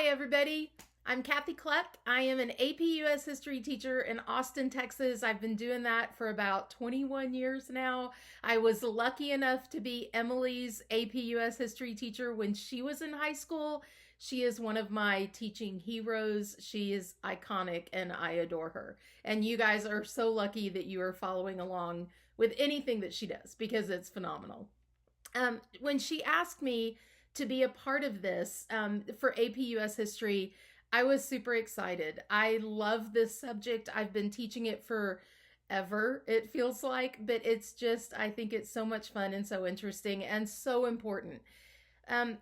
Hi, everybody. I'm Cathy Cluck. I am an AP US history teacher in Austin, Texas. I've been doing that for about 21 years now. I was lucky enough to be Emily's AP US history teacher when she was in high school. She is one of my teaching heroes. She is iconic and I adore her. And you guys are so lucky that you are following along with anything that she does because it's phenomenal. When she asked me to be a part of this for AP US history, I was super excited. I love this subject. I've been teaching it for ever, it feels like, but it's just, I think it's so much fun and so interesting and so important.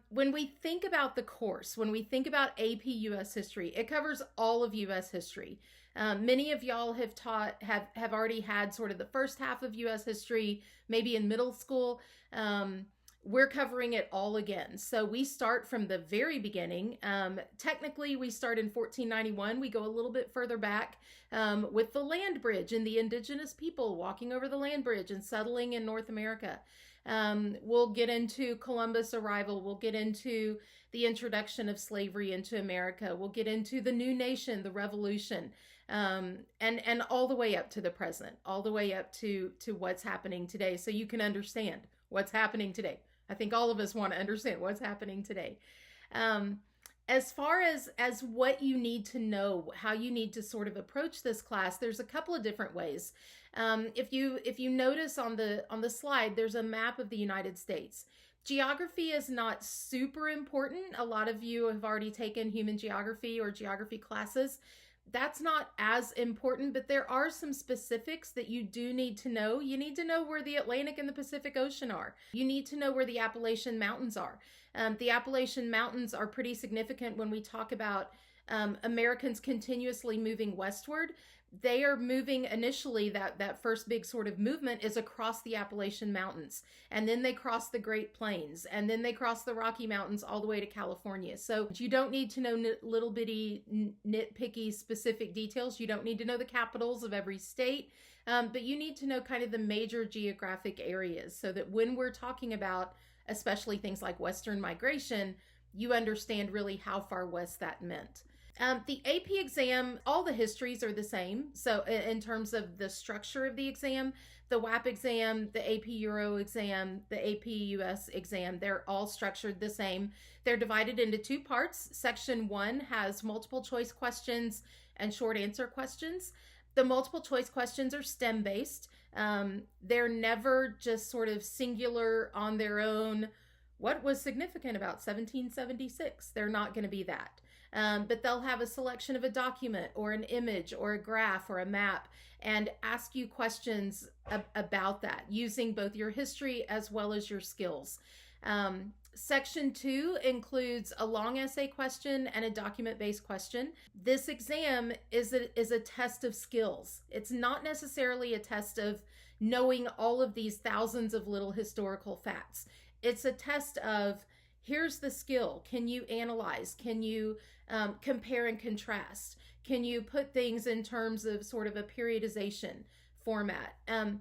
When we think about the course, when we think about AP US history, it covers all of US history. Many of y'all have already had sort of the first half of US history, maybe in middle school. We're covering it all again. So we start from the very beginning. Technically, we start in 1491. We go a little bit further back with the land bridge and the indigenous people walking over the land bridge and settling in North America. We'll get into Columbus' arrival. We'll get into the introduction of slavery into America. We'll get into the new nation, the revolution, and all the way up to the present, all the way up to what's happening today. So you can understand what's happening today. I think all of us want to understand what's happening today. As far as what you need to know, how you need to sort of approach this class, there's a couple of different ways. If you notice on the slide, there's a map of the United States. Geography is not super important. A lot of you have already taken human geography or geography classes. That's not as important, but there are some specifics that you do need to know. You need to know where the Atlantic and the Pacific Ocean are. You need to know where the Appalachian Mountains are. The Appalachian Mountains are pretty significant when we talk about Americans continuously moving westward. They are moving initially, that first big sort of movement is across the Appalachian Mountains. And then they cross the Great Plains. And then they cross the Rocky Mountains all the way to California. So you don't need to know little bitty nitpicky specific details. You don't need to know the capitals of every state. But you need to know kind of the major geographic areas so that when we're talking about especially things like Western migration, you understand really how far west that meant. The AP exam, all the histories are the same. So in terms of the structure of the exam, the WAP exam, the AP Euro exam, the AP US exam, they're all structured the same. They're divided into two parts. Section 1 has multiple choice questions and short answer questions. The multiple choice questions are STEM based. They're never just sort of singular on their own. What was significant about 1776? They're not going to be that. But they'll have a selection of a document or an image or a graph or a map and ask you questions about that using both your history as well as your skills. Section 2 includes a long essay question and a document-based question. This exam is a test of skills. It's not necessarily a test of knowing all of these thousands of little historical facts. It's a test of, here's the skill. Can you analyze? Can you compare and contrast? Can you put things in terms of sort of a periodization format? And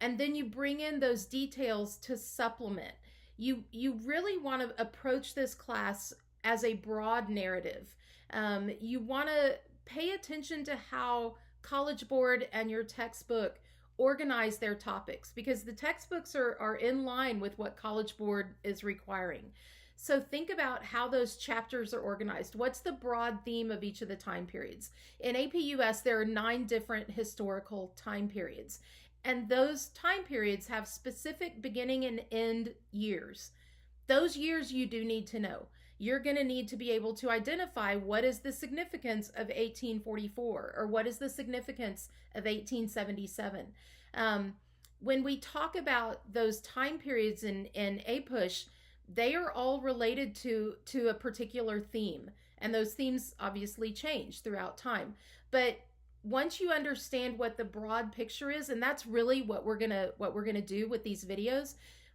then you bring in those details to supplement. You really want to approach this class as a broad narrative. You want to pay attention to how College Board and your textbook organize their topics because the textbooks are in line with what College Board is requiring. So think about how those chapters are organized. What's the broad theme of each of the time periods? In AP US, there are 9 different historical time periods. And those time periods have specific beginning and end years. Those years you do need to know. You're going to need to be able to identify what is the significance of 1844 or what is the significance of 1877. When we talk about those time periods in APUSH, they are all related to a particular theme. And those themes obviously change throughout time. But once you understand what the broad picture is, and that's really what we're gonna do with these videos,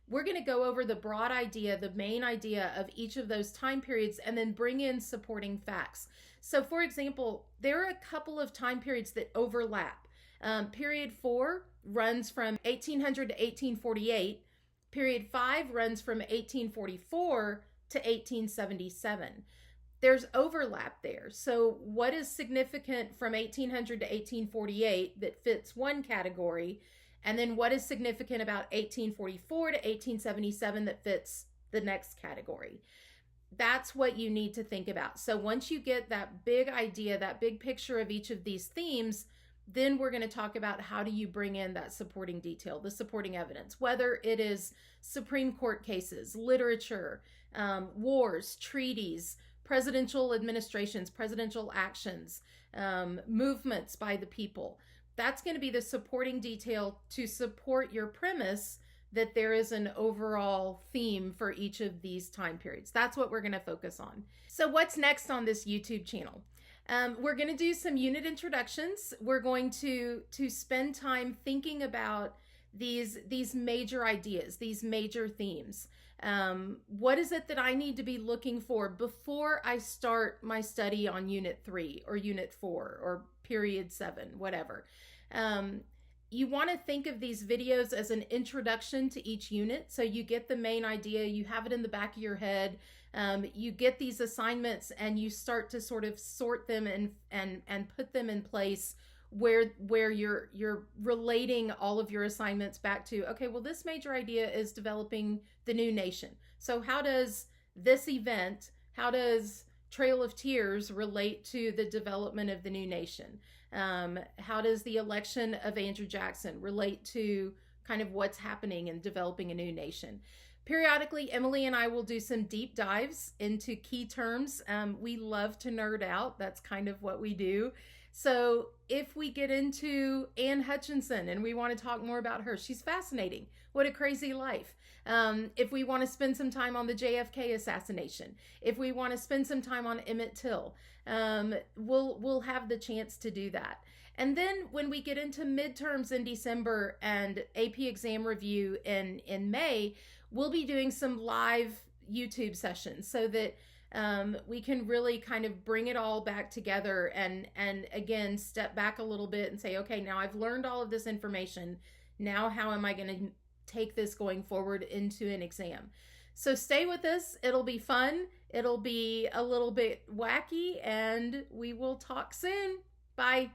we're gonna go over the broad idea, the main idea of each of those time periods, and then bring in supporting facts. So for example, there are a couple of time periods that overlap. Period 4 runs from 1800 to 1848. Period 5 runs from 1844 to 1877. there's overlap there. So what is significant from 1800 to 1848 that fits one category, and then what is significant about 1844 to 1877 that fits the next category? That's what you need to think about. So once you get that big idea, that big picture of each of these themes, then we're going to talk about how do you bring in that supporting detail, the supporting evidence, whether it is Supreme Court cases, literature, wars, treaties, presidential administrations, presidential actions, movements by the people. That's going to be the supporting detail to support your premise that there is an overall theme for each of these time periods. That's what we're going to focus on. So what's next on this YouTube channel? We're going to do some unit introductions. We're going to spend time thinking about these major ideas, these major themes. What is it that I need to be looking for before I start my study on Unit 3 or Unit 4 or Period 7, whatever? You want to think of these videos as an introduction to each unit. So you get the main idea, you have it in the back of your head, you get these assignments and you start to sort of sort them and put them in place where you're relating all of your assignments back to, okay, well, this major idea is developing the new nation. So how does this event, how does Trail of Tears relate to the development of the new nation? How does the election of Andrew Jackson relate to kind of what's happening in developing a new nation? Periodically, Emily and I will do some deep dives into key terms. We love to nerd out. That's kind of what we do. So if we get into Anne Hutchinson and we want to talk more about her, she's fascinating. What a crazy life. If we want to spend some time on the JFK assassination, if we want to spend some time on Emmett Till, we'll have the chance to do that. And then when we get into midterms in December and AP exam review in May, we'll be doing some live YouTube sessions so that we can really kind of bring it all back together and again, step back a little bit and say, okay, now I've learned all of this information. Now, how am I going to take this going forward into an exam? So stay with us. It'll be fun. It'll be a little bit wacky, and we will talk soon. Bye.